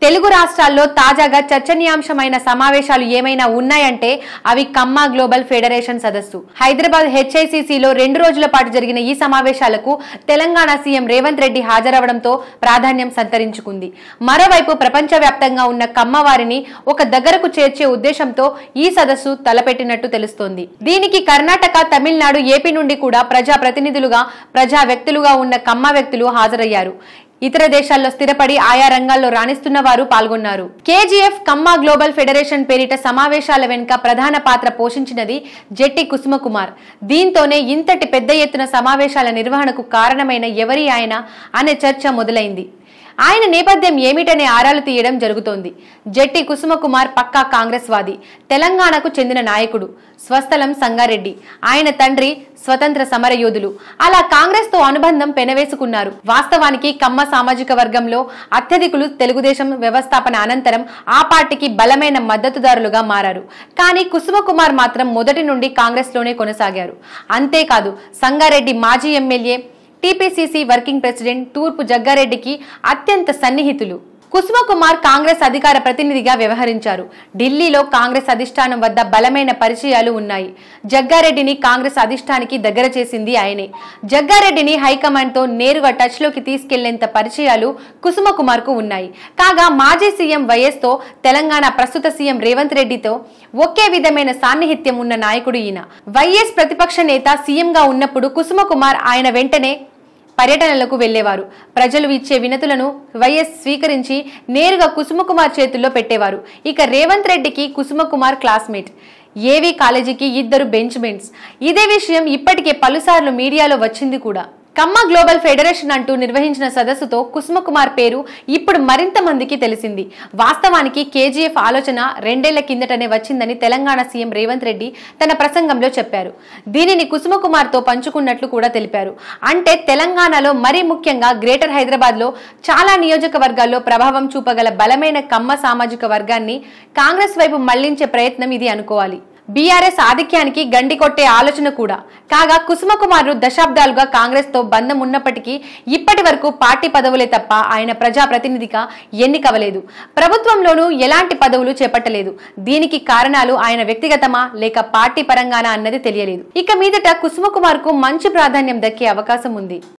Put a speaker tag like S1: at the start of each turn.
S1: తెలుగు రాష్ట్రాల్లో తాజాగా చర్చనీయాంశమైన సమావేశాలు ఏమైనా ఉన్నాయంటే అవి కమ్మ గ్లోబల్ ఫెడరేషన్ సదస్సు. హైదరాబాద్ హెచ్ఐసిసిలో 2 రోజుల పాటు జరిగిన ఈ సమావేశాలకు తెలంగాణ సీఎం రేవంత్ రెడ్డి హాజరవడంతో ప్రాధాన్యం సంతరించుకుంది. మరోవైపు ప్రపంచవ్యాప్తంగా ఉన్న కమ్మవారిని ఒక దగ్గరకు చేర్చే ఉద్దేశంతో ఈ సదస్సు తలపెట్టినట్టు తెలుస్తోంది. దీనికి కర్ణాటక, తమిళనాడు, ఏపీ నుండి కూడా ప్రజా ప్రతినిధులుగా, ప్రజా వ్యక్తులుగా ఉన్న కమ్మ వ్యక్తులు హాజరయ్యారు. ఇతర దేశాల్లో స్థిరపడి ఆయా రంగాల్లో రాణిస్తున్న వారు పాల్గొన్నారు. కేజీఎఫ్ కమ్మ గ్లోబల్ ఫెడరేషన్ పేరిట సమావేశాల వెనుక ప్రధాన పాత్ర పోషించినది జెట్టి కుసుమకుమార్. దీంతోనే ఇంతటి పెద్ద ఎత్తున సమావేశాల నిర్వహణకు కారణమైన ఎవరి ఆయన అనే చర్చ మొదలైంది. ఆయన నేపథ్యం ఏమిటనే ఆరాలు తీయడం జరుగుతోంది. జెట్టి కుసుమకుమార్ పక్కా కాంగ్రెస్ వాది, తెలంగాణకు చెందిన నాయకుడు. స్వస్థలం సంగారెడ్డి. ఆయన తండ్రి స్వతంత్ర సమరయోధులు. అలా కాంగ్రెస్ తో అనుబంధం పెనవేసుకున్నారు. వాస్తవానికి కమ్మ సామాజిక వర్గంలో అత్యధికులు తెలుగుదేశం వ్యవస్థాపన అనంతరం ఆ పార్టీకి బలమైన మద్దతుదారులుగా మారారు. కానీ కుసుమకుమార్ మాత్రం మొదటి నుండి కాంగ్రెస్ లోనే కొనసాగారు. అంతేకాదు సంగారెడ్డి మాజీ ఎమ్మెల్యే, టీపీసీసీ వర్కింగ్ ప్రెసిడెంట్ తూర్పు జగ్గారెడ్డికి అత్యంత సన్నిహితులు. కుసుమకుమార్ కాంగ్రెస్ అధికార ప్రతినిధిగా వ్యవహరించారు. ఢిల్లీలో కాంగ్రెస్ అధిష్టానం వద్ద బలమైన పరిచయాలు ఉన్నాయి. జగ్గారెడ్డిని కాంగ్రెస్ అధిష్టానికి దగ్గర చేసింది ఆయనే. జగ్గారెడ్డిని హైకమాండ్ తో నేరుగా టచ్ లోకి తీసుకెళ్లేంత పరిచయాలు కుసుమకుమార్ కు ఉన్నాయి. కాగా మాజీ సీఎం వైఎస్ తో, తెలంగాణ ప్రస్తుత సీఎం రేవంత్ రెడ్డితో ఒకే విధమైన సాన్నిహిత్యం ఉన్న నాయకుడు ఈయన. వైఎస్ ప్రతిపక్ష నేత సీఎంగా ఉన్నప్పుడు కుసుమకుమార్ ఆయన వెంటనే పర్యటనలకు వెళ్లేవారు. ప్రజలు ఇచ్చే వినతులను వైఎస్ స్వీకరించి నేరుగా కుసుమకుమార్ చేతుల్లో పెట్టేవారు. ఇక రేవంత్ రెడ్డికి కుసుమకుమార్ క్లాస్మేట్. ఏవీ కాలేజీకి ఇద్దరు బెంచ్ మేట్స్. ఇదే విషయం ఇప్పటికే పలుసార్లు మీడియాలో వచ్చింది కూడా. కమ్మ గ్లోబల్ ఫెడరేషన్ అంటూ నిర్వహించిన సదస్సుతో కుసుమకుమార్ పేరు ఇప్పుడు మరింత మందికి తెలిసింది. వాస్తవానికి కేజీఎఫ్ ఆలోచన 2 ఏళ్ల కిందటనే వచ్చిందని తెలంగాణ సీఎం రేవంత్ రెడ్డి తన ప్రసంగంలో చెప్పారు. దీనిని కుసుమకుమార్ తో పంచుకున్నట్లు కూడా తెలిపారు. అంటే తెలంగాణలో, మరీ ముఖ్యంగా గ్రేటర్ హైదరాబాద్ లో చాలా నియోజకవర్గాల్లో ప్రభావం చూపగల బలమైన కమ్మ సామాజిక వర్గాన్ని కాంగ్రెస్ వైపు మళ్లించే ప్రయత్నం ఇది అనుకోవాలి. బీఆర్ఎస్ ఆధిక్యానికి గండి కొట్టే ఆలోచన కూడా. కాగా కుసుమకుమార్ దశాబ్దాలుగా కాంగ్రెస్ తో బంధం ఉన్నప్పటికీ ఇప్పటి వరకు పార్టీ పదవులే తప్ప ఆయన ప్రజా ప్రతినిధిగా ఎన్నికవలేదు. ప్రభుత్వంలోనూ ఎలాంటి పదవులు చేపట్టలేదు. దీనికి కారణాలు ఆయన వ్యక్తిగతమా లేక పార్టీ పరంగానా అన్నది తెలియలేదు. ఇక మీదట కుసుమకుమార్ కు మంచి ప్రాధాన్యం దక్కే అవకాశం ఉంది.